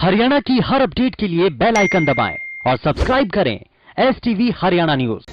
हरियाणा की हर अपडेट के लिए बेल आइकन दबाएं और सब्सक्राइब करें STV हरियाणा न्यूज।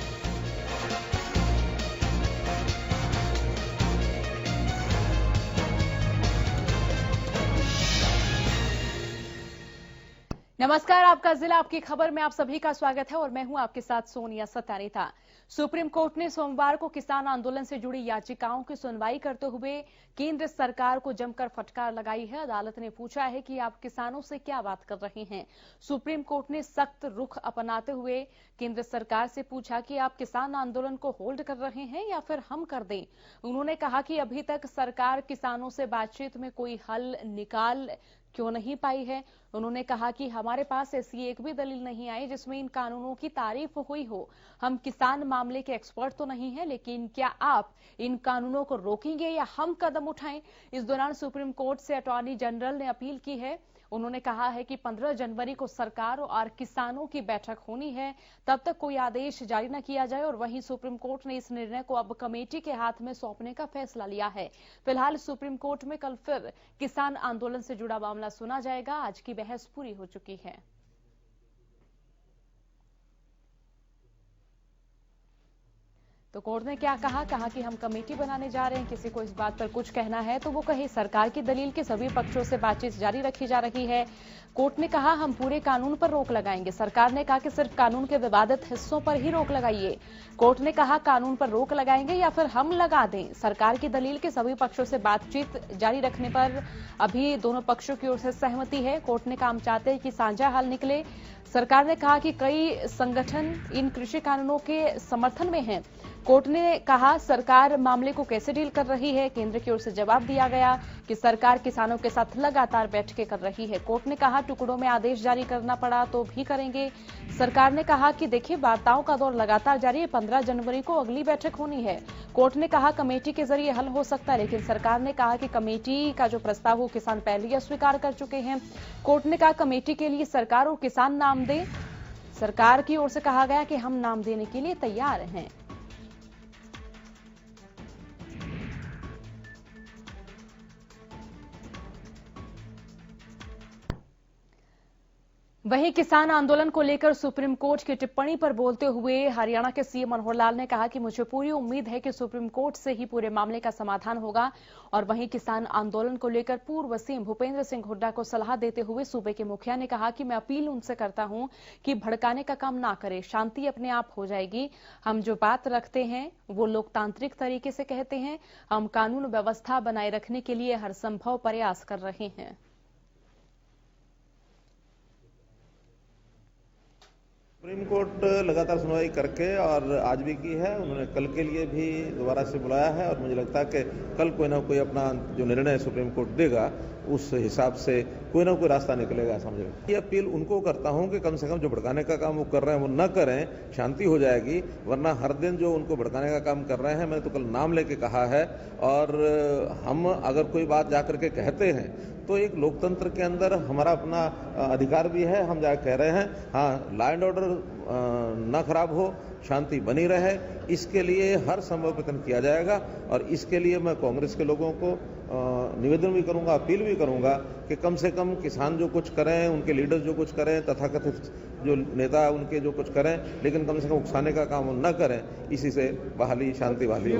नमस्कार, आपका जिला आपकी खबर में आप सभी का स्वागत है और मैं हूं आपके साथ सोनिया सत्यानीता। सुप्रीम कोर्ट ने सोमवार को किसान आंदोलन से जुड़ी याचिकाओं की सुनवाई करते हुए केंद्र सरकार को जमकर फटकार लगाई है। अदालत ने पूछा है कि आप किसानों से क्या बात कर रहे हैं। सुप्रीम कोर्ट ने सख्त रुख अपनाते हुए केंद्र सरकार से पूछा कि आप किसान आंदोलन को होल्ड कर रहे हैं या फिर हम कर दें। उन्होंने कहा कि अभी तक सरकार किसानों से बातचीत में कोई हल निकाल क्यों नहीं पाई है। उन्होंने कहा कि हमारे पास ऐसी एक भी दलील नहीं आई जिसमें इन कानूनों की तारीफ हुई हो। हम किसान मामले के एक्सपर्ट तो नहीं है, लेकिन क्या आप इन कानूनों को रोकेंगे या हम कदम उठाएं। इस दौरान सुप्रीम कोर्ट से अटॉर्नी जनरल ने अपील की है। उन्होंने कहा है कि 15 जनवरी को सरकार और किसानों की बैठक होनी है, तब तक कोई आदेश जारी न किया जाए। और वहीं सुप्रीम कोर्ट ने इस निर्णय को अब कमेटी के हाथ में सौंपने का फैसला लिया है। फिलहाल सुप्रीम कोर्ट में कल फिर किसान आंदोलन से जुड़ा मामला सुना जाएगा। आज की बहस पूरी हो चुकी है। तो कोर्ट ने क्या कहा कि हम कमेटी बनाने जा रहे हैं। किसी को इस बात पर कुछ कहना है तो वो कहे। सरकार की दलील के सभी पक्षों से बातचीत जारी रखी जा रही है। कोर्ट ने कहा हम पूरे कानून पर रोक लगाएंगे। सरकार ने कहा कि सिर्फ कानून के विवादित हिस्सों पर ही रोक लगाइए। कोर्ट ने कहा कानून पर रोक लगाएंगे या फिर हम लगा दें। सरकार की दलील के सभी पक्षों से बातचीत जारी रखने पर अभी दोनों पक्षों की ओर से सहमति है। कोर्ट ने कहा हम चाहते हैं कि साझा हल निकले। सरकार ने कहा कि कई संगठन इन कृषि कानूनों के समर्थन में हैं। कोर्ट ने कहा सरकार मामले को कैसे डील कर रही है। केंद्र की ओर से जवाब दिया गया कि सरकार किसानों के साथ लगातार बैठकें कर रही है। कोर्ट ने कहा टुकड़ों में आदेश जारी करना पड़ा तो भी करेंगे। सरकार ने कहा कि देखिए वार्ताओं का दौर लगातार जारी है। 15 जनवरी को अगली बैठक होनी है। कोर्ट ने कहा कमेटी के जरिए हल हो सकता है, लेकिन सरकार ने कहा कि कमेटी का जो प्रस्ताव हो किसान पहले ही अस्वीकार कर चुके हैं। कोर्ट ने कहा कमेटी के लिए सरकार और किसान नाम दें। सरकार की ओर से कहा गया कि हम नाम देने के लिए तैयार हैं। वहीं किसान आंदोलन को लेकर सुप्रीम कोर्ट की टिप्पणी पर बोलते हुए हरियाणा के सीएम मनोहर लाल ने कहा कि मुझे पूरी उम्मीद है कि सुप्रीम कोर्ट से ही पूरे मामले का समाधान होगा। और वहीं किसान आंदोलन को लेकर पूर्व सीएम भूपेंद्र सिंह हुड्डा को सलाह देते हुए सूबे के मुखिया ने कहा कि मैं अपील उनसे करता हूं कि भड़काने का काम ना करें, शांति अपने आप हो जाएगी। हम जो बात रखते हैं वो लोकतांत्रिक तरीके से कहते हैं। हम कानून व्यवस्था बनाए रखने के लिए हर संभव प्रयास कर रहे हैं। सुप्रीम कोर्ट लगातार सुनवाई करके और आज भी की है। उन्होंने कल के लिए भी दोबारा से बुलाया है और मुझे लगता है कि कल कोई ना कोई अपना जो निर्णय सुप्रीम कोर्ट देगा उस हिसाब से कोई ना कोई रास्ता निकलेगा। समझ ये अपील उनको करता हूं कि कम से कम जो भड़काने का काम वो कर रहे हैं वो न करें, शांति हो जाएगी। वरना हर दिन जो उनको भड़काने का काम कर रहे हैं, मैंने तो कल नाम लेके कहा है। और हम अगर कोई बात जाकर के कहते हैं तो एक लोकतंत्र के अंदर हमारा अपना अधिकार भी है। हम जा कह रहे हैं हाँ, लॉ एंड ऑर्डर न खराब हो, शांति बनी रहे, इसके लिए हर संभव प्रयत्न किया जाएगा। और इसके लिए मैं कांग्रेस के लोगों को निवेदन भी करूंगा, अपील भी करूंगा कि कम से कम किसान जो कुछ करें, उनके लीडर जो कुछ करें, तथाकथित जो नेता उनके जो कुछ करें, लेकिन कम से कम उकसाने का काम न करें। इसी से बहाली, शांति बहाली।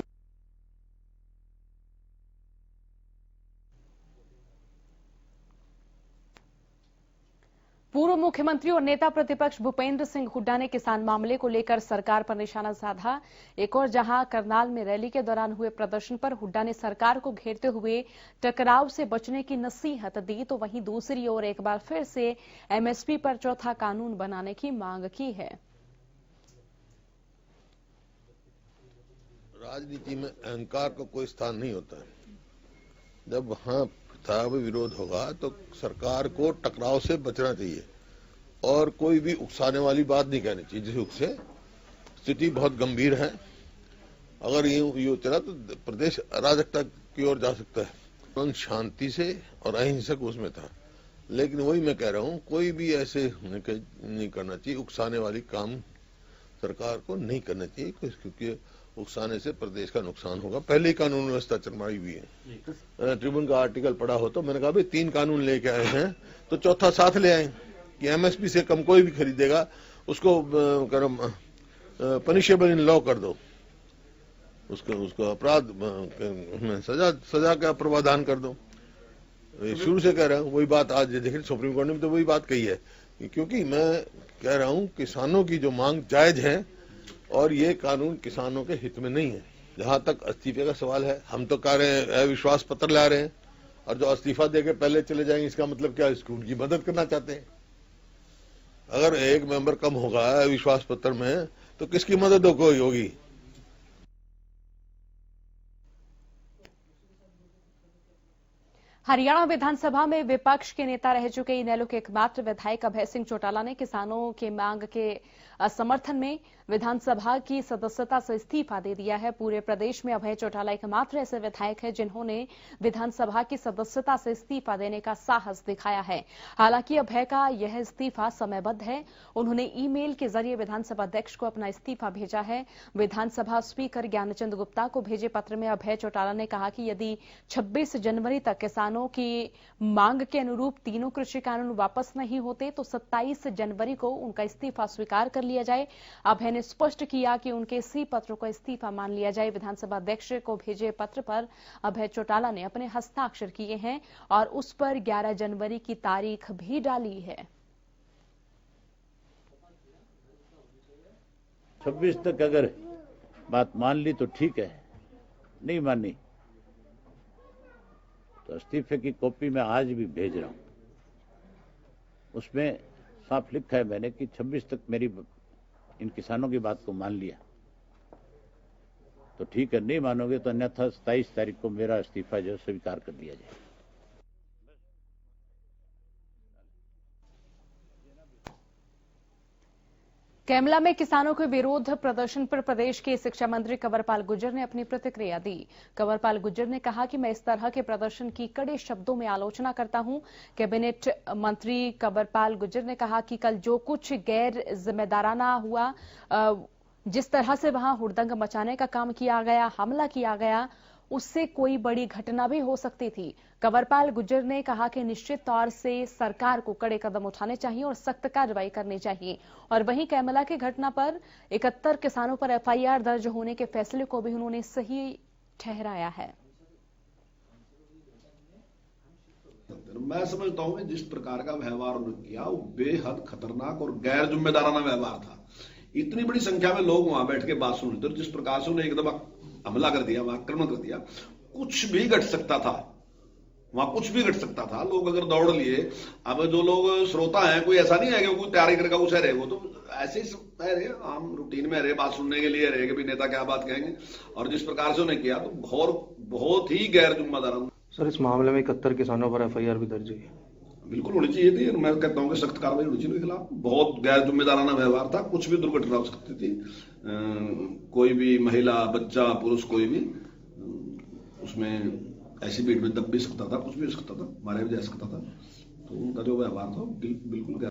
पूर्व मुख्यमंत्री और नेता प्रतिपक्ष भूपेंद्र सिंह हुड्डा ने किसान मामले को लेकर सरकार पर निशाना साधा। एक और जहां करनाल में रैली के दौरान हुए प्रदर्शन पर हुड्डा ने सरकार को घेरते हुए टकराव से बचने की नसीहत दी, तो वहीं दूसरी ओर एक बार फिर से एमएसपी पर चौथा कानून बनाने की मांग की है। राजनीति में अहंकार का कोई स्थान नहीं होता है। जब वहां विरोध होगा तो सरकार को टकराव से बचना चाहिए और कोई भी उकसाने वाली बात नहीं कहनी चाहिए, जिस से स्थिति बहुत गंभीर है। अगर ये चला तो प्रदेश अराजकता की ओर जा सकता है। शांति से और अहिंसक उसमें था, लेकिन वही मैं कह रहा हूं, कोई भी ऐसे नहीं करना चाहिए। उकसाने वाली काम सरकार को नहीं करना चाहिए, क्योंकि उकसाने से प्रदेश का नुकसान होगा। पहले ही कानून व्यवस्था चरमाई हुई है। ट्रिब्यून का आर्टिकल पढ़ा हो तो मैंने कहा भाई 3 कानून लेके आए हैं तो चौथा साथ ले आए कि एमएसपी से कम कोई भी खरीदेगा उसको पनिशेबल इन लॉ कर दो, उसको अपराध में सजा का प्रावधान कर दो। शुरू से कह रहा हूँ वही बात, आज देखिए सुप्रीम कोर्ट ने भी तो वही बात कही है, क्योंकि मैं कह रहा हूँ किसानों की जो मांग जायज है और ये कानून किसानों के हित में नहीं है। जहां तक इस्तीफे का सवाल है, हम तो कह रहे हैं अविश्वास पत्र ला रहे हैं, और जो इस्तीफा देके पहले चले जाएंगे इसका मतलब क्या, इसको उनकी मदद करना चाहते हैं। अगर एक मेंबर कम होगा अविश्वास पत्र में तो किसकी मदद होगी? हरियाणा विधानसभा में विपक्ष के नेता रह चुके इनेलो के एकमात्र विधायक अभय सिंह चौटाला ने किसानों के मांग के समर्थन में विधानसभा की सदस्यता से इस्तीफा दे दिया है। पूरे प्रदेश में अभय चौटाला एकमात्र ऐसे विधायक हैं जिन्होंने विधानसभा की सदस्यता से इस्तीफा देने का साहस दिखाया है। हालांकि अभय का यह इस्तीफा समयबद्ध है। उन्होंने ईमेल के जरिए विधानसभा अध्यक्ष को अपना इस्तीफा भेजा है। विधानसभा स्पीकर ज्ञानचंद गुप्ता को भेजे पत्र में अभय चौटाला ने कहा कि यदि 26 जनवरी तक किसानों की मांग के अनुरूप तीनों कृषि कानून वापस नहीं होते तो 27 जनवरी को उनका इस्तीफा स्वीकार कर लिया जाए। अभय ने स्पष्ट किया कि उनके इसी पत्र को इस्तीफा मान लिया जाए। विधानसभा अध्यक्ष को भेजे पत्र पर अभय चौटाला ने अपने हस्ताक्षर किए हैं और उस पर 11 जनवरी की तारीख भी डाली है। 26 तक अगर बात मान ली तो ठीक है, नहीं मानी तो इस्तीफे की कॉपी मैं आज भी भेज रहा हूं। उसमें साफ लिखा है मैंने कि 26 तक मेरी इन किसानों की बात को मान लिया तो ठीक है, नहीं मानोगे तो अन्यथा 27 तारीख को मेरा इस्तीफा जो स्वीकार कर दिया जाए। कैमला में किसानों के विरोध प्रदर्शन पर प्रदेश के शिक्षा मंत्री कंवरपाल गुर्जर ने अपनी प्रतिक्रिया दी। कंवरपाल गुर्जर ने कहा कि मैं इस तरह के प्रदर्शन की कड़े शब्दों में आलोचना करता हूं। कैबिनेट मंत्री कंवरपाल गुर्जर ने कहा कि कल जो कुछ गैर जिम्मेदाराना हुआ, जिस तरह से वहां हुड़दंग मचाने का काम किया गया, हमला किया गया, उससे कोई बड़ी घटना भी हो सकती थी। कंवरपाल गुर्जर ने कहा कि निश्चित तौर से सरकार को कड़े कदम उठाने चाहिए और सख्त कार्रवाई करनी चाहिए। और वहीं कैमला की घटना पर 71 किसानों पर एफआईआर दर्ज होने के फैसले को भी उन्होंने सही ठहराया है। मैं समझता हूं कि जिस प्रकार का व्यवहार उन्होंने किया वो बेहद खतरनाक और गैर जिम्मेदाराना व्यवहार था। इतनी बड़ी संख्या में लोग वहां बैठ के बात सुन रहे थे, जिस प्रकार से उन्हें एकदम हमला कर दिया, आक्रमण कर दिया, कुछ भी घट सकता था, वहां कुछ भी घट सकता था। लोग अगर दौड़ लिए, अब जो लोग श्रोता हैं, कोई ऐसा नहीं है कि कोई तैयारी करके उसे रहे, वो तो ऐसे ही रहे, आम रूटीन में रहे, बात सुनने के लिए रहे कि नेता क्या बात कहेंगे। और जिस प्रकार से उन्हें किया तो बहुत ही गैर जिम्मेदार। सर, इस मामले में 71 किसानों पर एफआईआर भी दर्ज हुई है। बिल्कुल होनी चाहिए थी। मैं कहता हूं कि सख्त कार्रवाई होनी चाहिए खिलाफ। बहुत गैर जिम्मेदाराना व्यवहार था, कुछ भी दुर्घटना हो सकती थी। कोई भी महिला, बच्चा, पुरुष, कोई भी उसमें ऐसी भीड़ में दब भी सकता था, कुछ भी हो सकता था, मारा भी जा सकता था। तो उनका जो व्यवहार था बिल्कुल।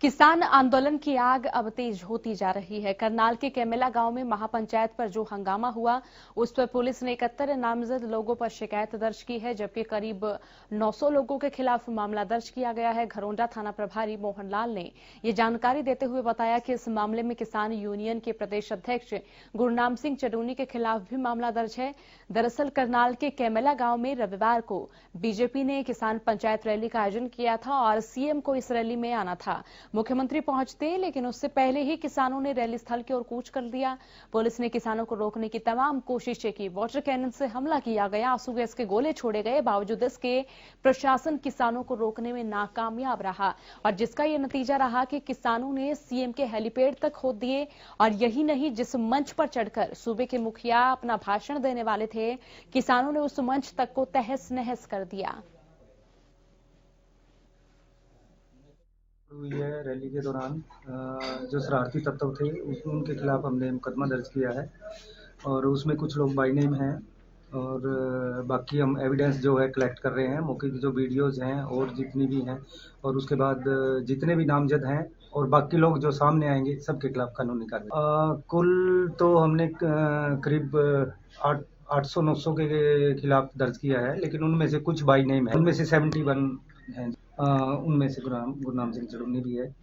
किसान आंदोलन की आग अब तेज होती जा रही है। करनाल के कैमेला गांव में महापंचायत पर जो हंगामा हुआ उस पर पुलिस ने 71 नामजद लोगों पर शिकायत दर्ज की है, जबकि करीब 900 लोगों के खिलाफ मामला दर्ज किया गया है। घरोंडा थाना प्रभारी मोहनलाल ने ये जानकारी देते हुए बताया कि इस मामले में किसान यूनियन के प्रदेश अध्यक्ष गुरनाम सिंह चडूनी के खिलाफ भी मामला दर्ज है। दरअसल करनाल के कैमेला गांव में रविवार को बीजेपी ने किसान पंचायत रैली का आयोजन किया था और सीएम को इस रैली में आना था। मुख्यमंत्री पहुंचते लेकिन उससे पहले ही किसानों ने रैली स्थल की ओर कूच कर दिया। पुलिस ने किसानों को रोकने की तमाम कोशिशें की, वाटर कैनन से हमला किया गया, आंसू गैस के गोले छोड़े गए, बावजूद इसके प्रशासन किसानों को रोकने में नाकामयाब रहा और जिसका यह नतीजा रहा कि किसानों ने सीएम के हेलीपैड तक खोद दिए। और यही नहीं, जिस मंच पर चढ़कर सूबे के मुखिया अपना भाषण देने वाले थे, किसानों ने उस मंच तक को तहस नहस कर दिया। हुई है रैली के दौरान जो शरारती तत्व थे उनके खिलाफ हमने मुकदमा दर्ज किया है और उसमें कुछ लोग बाई नेम हैं और बाकी हम एविडेंस जो है कलेक्ट कर रहे हैं। मौके की जो वीडियोस हैं और जितनी भी हैं और उसके बाद जितने भी नामजद हैं और बाकी लोग जो सामने आएंगे सबके खिलाफ कानूनी कार्रवाई। कुल तो हमने करीब 800-900 के खिलाफ दर्ज किया है, लेकिन उनमें से कुछ बाई नेम है, उनमें से 71 हैं। उनमें से गुरनाम सिंह चुड़ूनी भी है।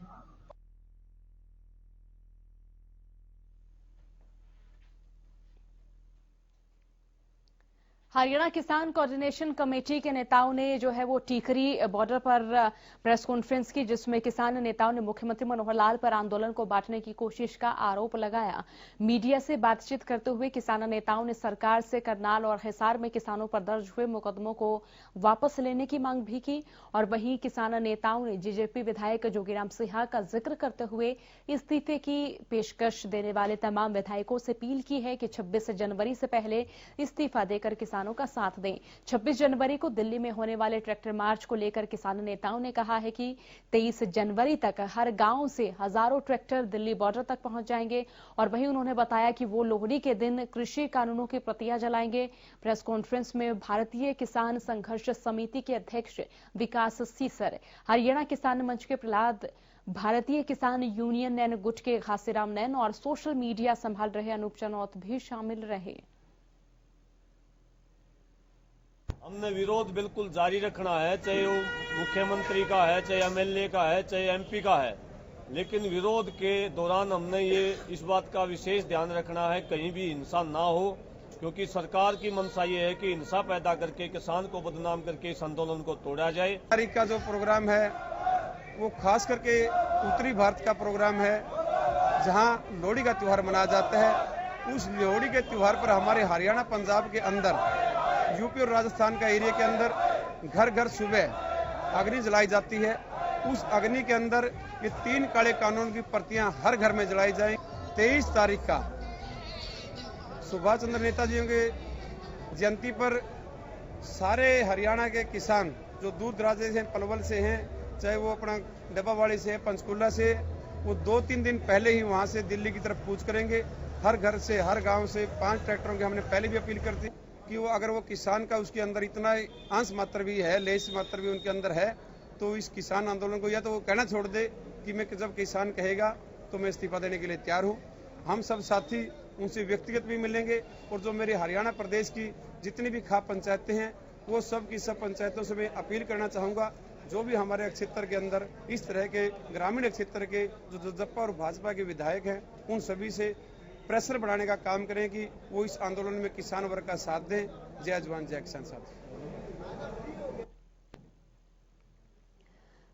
हरियाणा किसान कोऑर्डिनेशन कमेटी के नेताओं ने जो है वो टीकरी बॉर्डर पर प्रेस कॉन्फ्रेंस की, जिसमें किसान नेताओं ने मुख्यमंत्री मनोहर लाल पर आंदोलन को बांटने की कोशिश का आरोप लगाया। मीडिया से बातचीत करते हुए किसान नेताओं ने सरकार से करनाल और हिसार में किसानों पर दर्ज हुए मुकदमों को वापस लेने की मांग भी की। और वहीं किसान नेताओं ने जेजेपी विधायक जोगीराम सिंहा का जिक्र करते हुए इस्तीफे की पेशकश देने वाले तमाम विधायकों से अपील की है कि 26 जनवरी से पहले इस्तीफा देकर किसानों का साथ दें। 26 जनवरी को दिल्ली में होने वाले ट्रैक्टर मार्च को लेकर किसान नेताओं ने कहा है कि 23 जनवरी तक हर गांव से हजारों ट्रैक्टर दिल्ली बॉर्डर तक पहुंच जाएंगे। और वहीं उन्होंने बताया कि वो लोहड़ी के दिन कृषि कानूनों की प्रतियां जलाएंगे। प्रेस कॉन्फ्रेंस में भारतीय किसान संघर्ष समिति के अध्यक्ष विकास सीसर, हरियाणा किसान मंच के प्रहलाद, भारतीय किसान यूनियन नैन गुट के घासीराम नैन और सोशल मीडिया संभाल रहे अनूप चनौत भी शामिल रहे। हमने विरोध बिल्कुल जारी रखना है, चाहे वो मुख्यमंत्री का है, चाहे एमएलए का है, चाहे एमपी का है। लेकिन विरोध के दौरान हमने ये इस बात का विशेष ध्यान रखना है कहीं भी हिंसा ना हो, क्योंकि सरकार की मंशा ये है कि हिंसा पैदा करके किसान को बदनाम करके इस आंदोलन को तोड़ा जाए। तारीख का जो प्रोग्राम है वो खास करके उत्तरी भारत का प्रोग्राम है, जहां लोहड़ी का त्योहार मनाया जाता है। उस लोहड़ी के त्योहार पर हमारे हरियाणा पंजाब के अंदर, यूपी और राजस्थान का एरिया के अंदर घर घर सुबह अग्नि जलाई जाती है। उस अग्नि के अंदर ये 3 काले कानून की प्रतियां हर घर में जलाई जाएं। 23 तारीख का सुभाष चंद्र नेताजी के जयंती पर सारे हरियाणा के किसान जो दूर दराज से पलवल से हैं, चाहे वो अपना डब्बावाड़ी से, पंचकूला से, वो 2-3 दिन पहले ही वहां से दिल्ली की तरफ कूच करेंगे। हर घर से, हर गांव से 5 ट्रैक्टरों की हमने पहले भी अपील कर दी कि वो अगर वो किसान का उसके अंदर इतना अंश मात्र भी है, लेस मात्र भी उनके अंदर है, तो इस किसान आंदोलन को या तो वो कहना छोड़ दे कि मैं जब किसान कहेगा तो मैं इस्तीफा देने के लिए तैयार हूँ। हम सब साथी उनसे व्यक्तिगत भी मिलेंगे और जो मेरे हरियाणा प्रदेश की जितनी भी खाप पंचायतें हैं वो सब की सब पंचायतों से मैं अपील करना चाहूँगा, जो भी हमारे क्षेत्र के अंदर इस तरह के ग्रामीण क्षेत्र के जो जप्पा और भाजपा के विधायक हैं, उन सभी से प्रेशर बढ़ाने का काम करें कि वो इस आंदोलन में किसान वर्ग का साथ दें। जय जवान जय किसान साथी।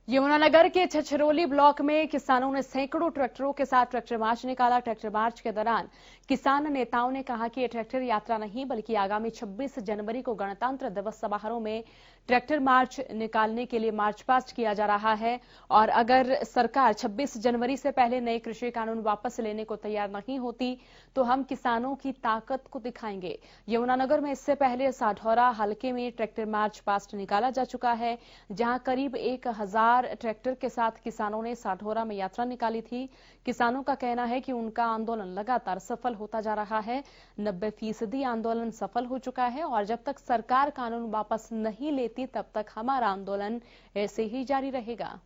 यमुनानगर के छछरौली ब्लॉक में किसानों ने सैकड़ों ट्रैक्टरों के साथ ट्रैक्टर मार्च निकाला। ट्रैक्टर मार्च के दौरान किसान नेताओं ने कहा कि ये ट्रैक्टर यात्रा नहीं बल्कि आगामी 26 जनवरी को गणतंत्र दिवस समारोह में ट्रैक्टर मार्च निकालने के लिए मार्च पास्ट किया जा रहा है। और अगर सरकार 26 जनवरी से पहले नए कृषि कानून वापस लेने को तैयार नहीं होती तो हम किसानों की ताकत को दिखाएंगे। यमुनानगर में इससे पहले साढौरा हलके में ट्रैक्टर मार्च पास्ट निकाला जा चुका है, जहां करीब 1000 ट्रैक्टर के साथ किसानों ने साढौरा में यात्रा निकाली थी। किसानों का कहना है कि उनका आंदोलन लगातार सफल होता जा रहा है। 90% आंदोलन सफल हो चुका है और जब तक सरकार कानून वापस नहीं लेती तब तक हमारा आंदोलन ऐसे ही जारी रहेगा।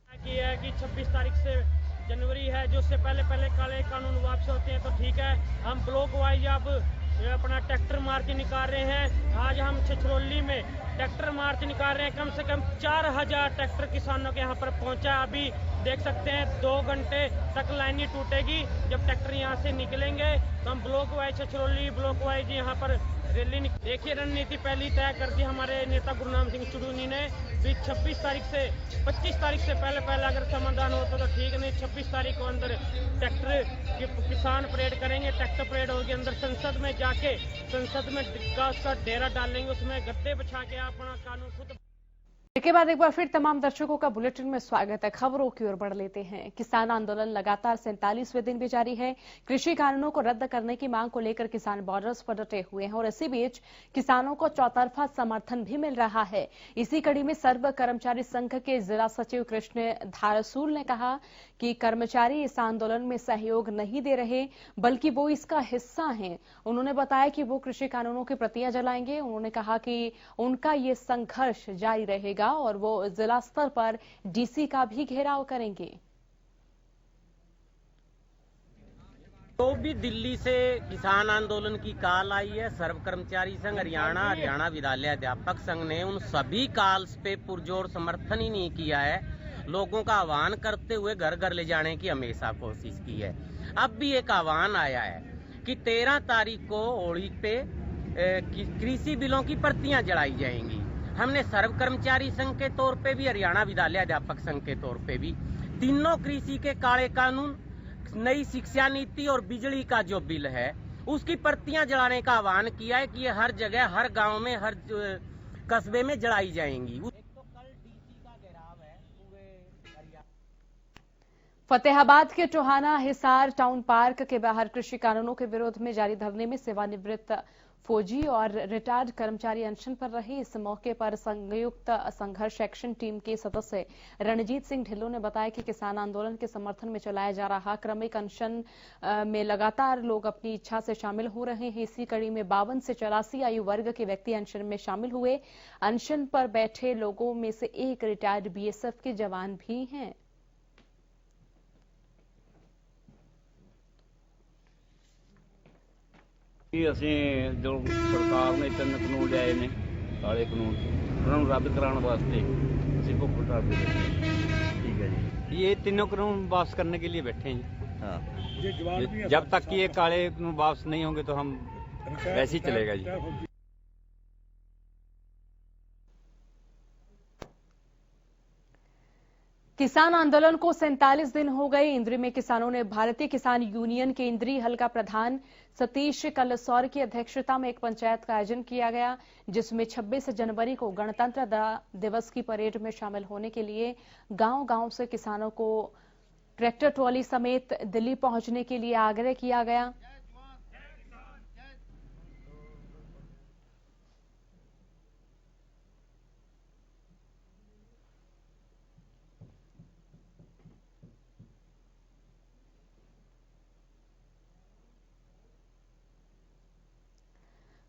कि 26 तारीख से जनवरी है, जो उससे पहले काले कानून वापस होते हैं तो ठीक है। हम ब्लॉक वाइज अब अपना ट्रैक्टर मार्च निकाल रहे हैं। आज हम छछरौली में ट्रैक्टर मार्च निकाल रहे हैं। कम से कम 4000 ट्रैक्टर किसानों के यहाँ पर पहुंचा। अभी देख सकते हैं 2 घंटे तक लाइन नहीं टूटेगी। जब ट्रैक्टर यहाँ से निकलेंगे तो हम block wise Chhachhrauli block wise यहाँ पर रैली। देखिए, रणनीति पहले तय कर दी हमारे नेता गुरनाम सिंह चुड़ूनी ने भी। 26 तारीख से 25 तारीख से पहले अगर समाधान होता तो ठीक, नहीं 26 तारीख को अंदर ट्रैक्टर किसान परेड करेंगे। ट्रैक्टर परेड होगी, अंदर संसद में जाके संसद में उसका डेरा डालेंगे, उसमें गद्दे बिछा के अपना कानून खुद। इसके बाद एक बार फिर तमाम दर्शकों का बुलेटिन में स्वागत है। खबरों की ओर बढ़ लेते हैं। किसान आंदोलन लगातार 47वें दिन भी जारी है। कृषि कानूनों को रद्द करने की मांग को लेकर किसान बॉर्डर्स पर डटे हुए हैं और इसी बीच किसानों को चौतरफा समर्थन भी मिल रहा है। इसी कड़ी में सर्व कर्मचारी संघ के जिला सचिव कृष्ण धारसूल ने कहा कि कर्मचारी इस आंदोलन में सहयोग नहीं दे रहे बल्कि वो इसका हिस्सा हैं। उन्होंने बताया कि वो कृषि कानूनों की प्रतियां जलाएंगे। उन्होंने कहा कि उनका ये संघर्ष जारी रहेगा और वो जिला स्तर पर डीसी का भी घेराव करेंगे। तो भी दिल्ली से किसान आंदोलन की कॉल आई है। सर्व कर्मचारी संघ हरियाणा, हरियाणा विद्यालय अध्यापक संघ ने उन सभी कॉल्स पे पुरजोर समर्थन ही नहीं किया है। लोगों का आह्वान करते हुए घर घर ले जाने की हमेशा कोशिश की है। अब भी एक आह्वान आया है कि 13 तारीख को होली पे कृषि बिलों की प्रतियां जलाई जाएंगी। हमने सर्व कर्मचारी संघ के तौर पे भी, हरियाणा विद्यालय अध्यापक संघ के तौर पे भी तीनों कृषि के काले कानून, नई शिक्षा नीति और बिजली का जो बिल है उसकी प्रतियां जलाने का आह्वान किया है कि ये हर जगह, हर गांव में, हर कस्बे में जलाई जाएंगी। फतेहाबाद के टोहाना हिसार टाउन पार्क के बाहर कृषि कानूनों के विरोध में जारी धरने में सेवानिवृत्त फौजी और रिटायर्ड कर्मचारी अनशन पर रहे। इस मौके पर संयुक्त संघर्ष एक्शन टीम के सदस्य रणजीत सिंह ढिल्लों ने बताया कि किसान आंदोलन के समर्थन में चलाया जा रहा क्रमिक अनशन में लगातार लोग अपनी इच्छा से शामिल हो रहे हैं। इसी कड़ी में 52 से 84 आयु वर्ग के व्यक्ति अनशन में शामिल हुए। अनशन पर बैठे लोगों में से एक रिटायर्ड बीएसएफ के जवान भी हैं। ਅਸੀਂ ਜੋ ਸਰਕਾਰ ਨੇ 3 ਕਾਨੂੰਨ ਲਿਆਏ ਨੇ ਕਾਲੇ ਕਾਨੂੰਨ, ਉਹਨਾਂ ਨੂੰ ਰੱਦ ਕਰਾਉਣ वास्ते ਅਸੀਂ ਭੁੱਖ ਹੜਤਾਲ ਤੇ ਬੈਠੇ हैं। ठीक है जी, ये तीनों कानून वापस करने के लिए बैठे हैं। हाँ, जब तक ये काले कानून वापस नहीं होंगे तो हम वैसे ही चलेगा जी। किसान आंदोलन को 47 दिन हो गए। इंद्री में किसानों ने भारतीय किसान यूनियन के इंद्री हल्का प्रधान सतीश कलसौर की अध्यक्षता में एक पंचायत का आयोजन किया गया, जिसमें 26 जनवरी को गणतंत्र दिवस की परेड में शामिल होने के लिए गांव-गांव से किसानों को ट्रैक्टर ट्रॉली समेत दिल्ली पहुंचने के लिए आग्रह किया गया।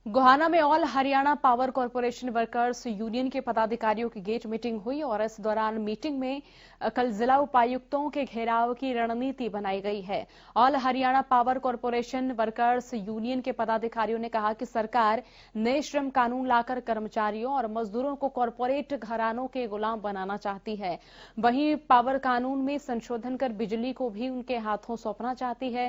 गोहाना में all Haryana power corporation workers union के पदाधिकारियों की गेट मीटिंग हुई और इस दौरान मीटिंग में कल जिला उपायुक्तों के घेराव की रणनीति बनाई गई है। All Haryana power corporation workers union के पदाधिकारियों ने कहा कि सरकार नए श्रम कानून लाकर कर्मचारियों और मजदूरों को कॉरपोरेट घरानों के गुलाम बनाना चाहती है। वहीं पावर कानून में संशोधन कर बिजली को भी उनके हाथों सौंपना चाहती है।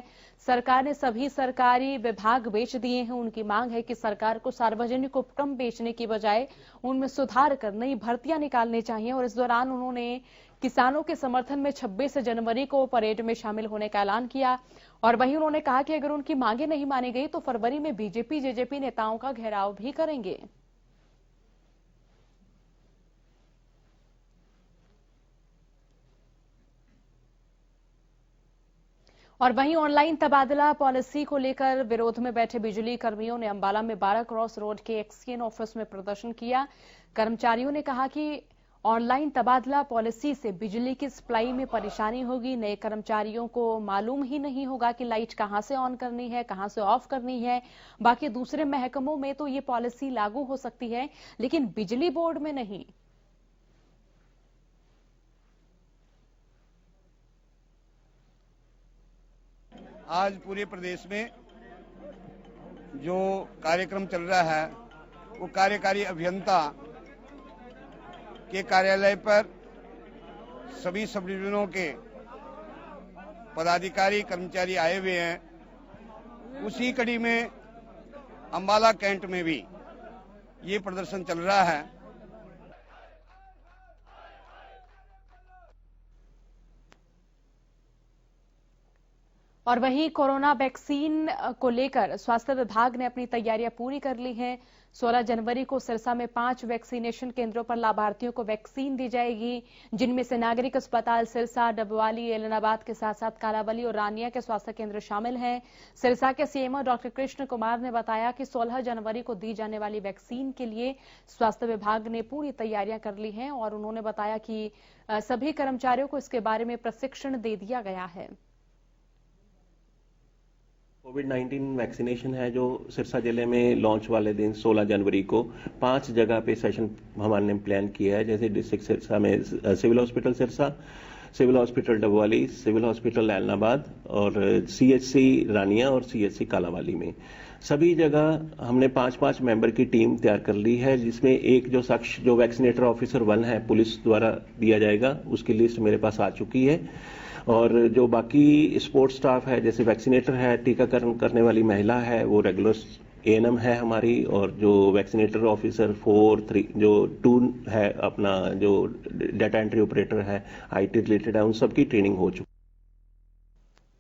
सरकार ने सभी सरकारी विभाग बेच दिए हैं। उनकी मांग है कि सरकार को सार्वजनिक उपक्रम बेचने की बजाय उनमें सुधार कर नई भर्तियां निकालनी चाहिए। और इस दौरान उन्होंने किसानों के समर्थन में 26 जनवरी को परेड में शामिल होने का ऐलान किया। और वहीं उन्होंने कहा कि अगर उनकी मांगे नहीं मानी गई तो फरवरी में बीजेपी जेजेपी नेताओं का घेराव भी करेंगे। और वहीं ऑनलाइन तबादला पॉलिसी को लेकर विरोध में बैठे बिजली कर्मियों ने अंबाला में 12 क्रॉस रोड के एक्सचेंज ऑफिस में प्रदर्शन किया। कर्मचारियों ने कहा कि ऑनलाइन तबादला पॉलिसी से बिजली की सप्लाई में परेशानी होगी। नए कर्मचारियों को मालूम ही नहीं होगा कि लाइट कहां से ऑन करनी है, कहां से ऑफ करनी है। बाकी दूसरे महकमों में तो ये पॉलिसी लागू हो सकती है, लेकिन बिजली बोर्ड में नहीं। आज पूरे प्रदेश में जो कार्यक्रम चल रहा है वो कार्यकारी अभियंता के कार्यालय पर सभी सब डिवीजनों के पदाधिकारी कर्मचारी आए हुए हैं। उसी कड़ी में अंबाला कैंट में भी ये प्रदर्शन चल रहा है। और वहीं कोरोना वैक्सीन को लेकर स्वास्थ्य विभाग ने अपनी तैयारियां पूरी कर ली हैं। 16 जनवरी को सिरसा में 5 वैक्सीनेशन केंद्रों पर लाभार्थियों को वैक्सीन दी जाएगी, जिनमें से नागरिक अस्पताल सिरसा, डबवाली, एलनाबाद के साथ साथ कालावली और रानिया के स्वास्थ्य केंद्र शामिल हैं। सिरसा के सीएमओ डॉक्टर कृष्ण कुमार ने बताया कि 16 जनवरी को दी जाने वाली वैक्सीन के लिए स्वास्थ्य विभाग ने पूरी तैयारियां कर ली हैं और उन्होंने बताया कि सभी कर्मचारियों को इसके बारे में प्रशिक्षण दे दिया गया है। कोविड-19 वैक्सीनेशन है जो सिरसा जिले में लॉन्च वाले दिन 16 जनवरी को 5 जगह पे सेशन हमारे ने प्लान किया है। जैसे डिस्ट्रिक्ट सिरसा में civil hospital Sirsa, civil hospital Dabwali, civil hospital Ellenabad और CHC रानिया और CHC कालावाली में सभी जगह हमने 5-5 मेंबर की टीम तैयार कर ली है, जिसमें एक जो शख्स जो वैक्सीनेटर ऑफिसर 1 है पुलिस द्वारा दिया जाएगा, उसकी लिस्ट मेरे पास आ चुकी है। और जो बाकी सपोर्ट स्टाफ है, जैसे वैक्सीनेटर है, टीकाकरण करने वाली महिला है, वो रेगुलर ANM है हमारी, और जो वैक्सीनेटर ऑफिसर 4, 3 जो 2 है अपना जो डाटा एंट्री ऑपरेटर है, IT रिलेटेड है, उन सबकी ट्रेनिंग हो चुकी है।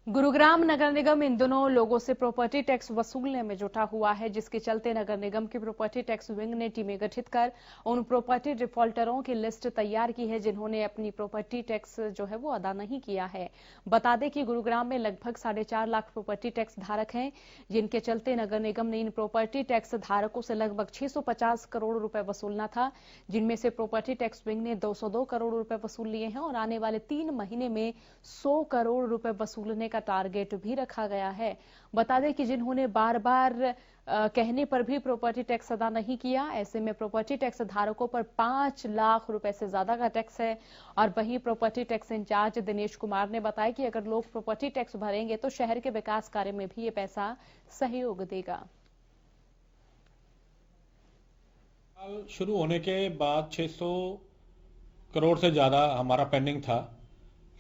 गुरुग्राम नगर निगम इन दिनों लोगों से प्रॉपर्टी टैक्स वसूलने में जुटा हुआ है, जिसके चलते नगर निगम की प्रॉपर्टी टैक्स विंग ने टीमें गठित कर उन प्रॉपर्टी डिफॉल्टरों की लिस्ट तैयार की है जिन्होंने अपनी प्रॉपर्टी टैक्स जो है वो अदा नहीं किया है। बता दें कि गुरुग्राम में लगभग 4.5 लाख प्रॉपर्टी टैक्स धारक हैं, जिनके चलते नगर निगम ने इन प्रॉपर्टी टैक्स धारकों से लगभग 650 करोड़ रुपए वसूलना था, जिनमें से प्रॉपर्टी टैक्स विंग ने 202 करोड़ रुपए वसूल लिए हैं और आने वाले 3 महीने में 100 करोड़ रुपए वसूलने का टारगेट भी रखा गया है। बता दें कि जिन्होंने बार बार कहने पर भी प्रॉपर्टी टैक्स अदा नहीं किया, ऐसे में प्रॉपर्टी टैक्स धारकों पर 5 लाख रुपए से ज्यादा का टैक्स है। और वहीं property tax incharge Dinesh Kumar ने बताया कि अगर लोग प्रॉपर्टी टैक्स भरेंगे तो शहर के विकास कार्य में भी ये पैसा सहयोग देगा। शुरू होने के बाद 600 करोड़ से ज्यादा हमारा पेंडिंग था,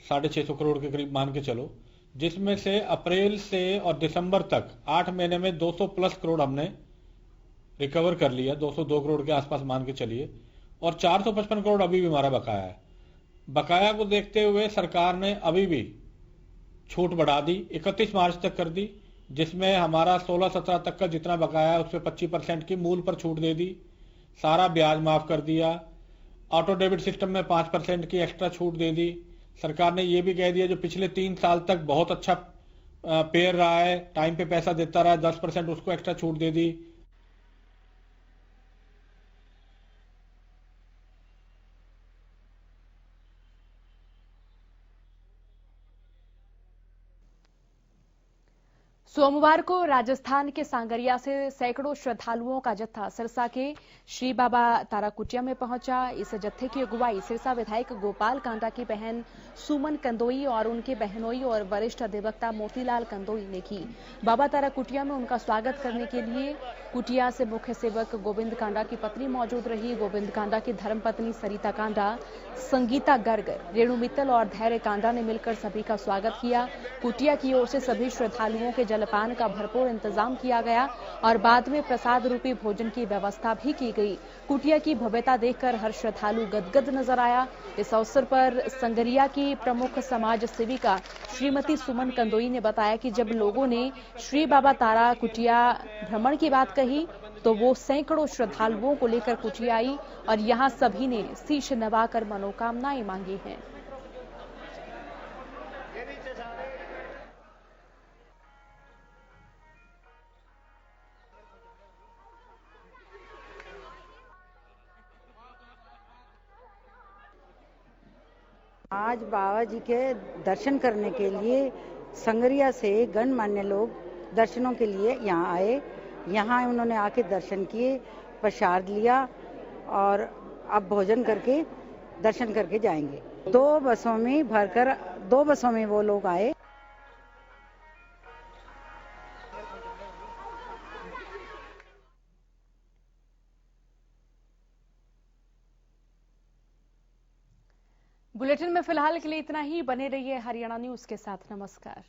650 करोड़ के करीब मान के चलो, जिसमें से अप्रैल से और दिसंबर तक 8 महीने में 200 प्लस करोड़ हमने रिकवर कर लिया, 202 करोड़ के आसपास मान के चलिए, और 455 करोड़ अभी भी हमारा बकाया है। बकाया को देखते हुए सरकार ने अभी भी छूट बढ़ा दी, 31 मार्च तक कर दी, जिसमें हमारा 16-17 तक का जितना बकाया है उस पर 25% की मूल पर छूट दे दी, सारा ब्याज माफ कर दिया, ऑटो डेबिट सिस्टम में 5% की एक्स्ट्रा छूट दे दी। सरकार ने यह भी कह दिया जो पिछले 3 साल तक बहुत अच्छा पेयर रहा है, टाइम पे पैसा देता रहा है, 10% उसको एक्स्ट्रा छूट दे दी। सोमवार को राजस्थान के सांगरिया से सैकड़ों श्रद्धालुओं का जत्था सिरसा के श्री बाबा तारा कुटिया में पहुंचा। इस जत्थे की अगुवाई सिरसा विधायक गोपाल कांडा की बहन सुमन कंदोई और उनके बहनोई और वरिष्ठ अधिवक्ता मोतीलाल कंदोई ने की। बाबा तारा कुटिया में उनका स्वागत करने के लिए कुटिया से मुख्य सेवक गोविंद कांडा की पत्नी मौजूद रही। गोविंद कांडा की धर्मपत्नी सरिता कांडा, संगीता गर्ग, रेणु मित्तल और धैर्य कांडा ने मिलकर सभी का स्वागत किया। कुटिया की ओर से सभी श्रद्धालुओं के जलपान का भरपूर इंतजाम किया गया और बाद में प्रसाद रूपी भोजन की व्यवस्था भी की गई। कुटिया की भव्यता देखकर हर श्रद्धालु गदगद नजर आया। इस अवसर पर संगरिया की प्रमुख समाज सेविका श्रीमती सुमन कंदोई ने बताया कि जब लोगों ने श्री बाबा तारा कुटिया भ्रमण की बात कही तो वो सैकड़ों श्रद्धालुओं को लेकर कुटिया आई और यहाँ सभी ने शीश नवाकर मनोकामनाएं मांगी हैं। आज बाबा जी के दर्शन करने के लिए संगरिया से गणमान्य लोग दर्शनों के लिए यहाँ आए। यहाँ उन्होंने आके दर्शन किए, प्रसाद लिया और अब भोजन करके दर्शन करके जाएंगे। 2 बसों में भरकर 2 बसों में वो लोग आए। बुलेटिन में फिलहाल के लिए इतना ही। बने रहिए हरियाणा न्यूज के साथ। नमस्कार।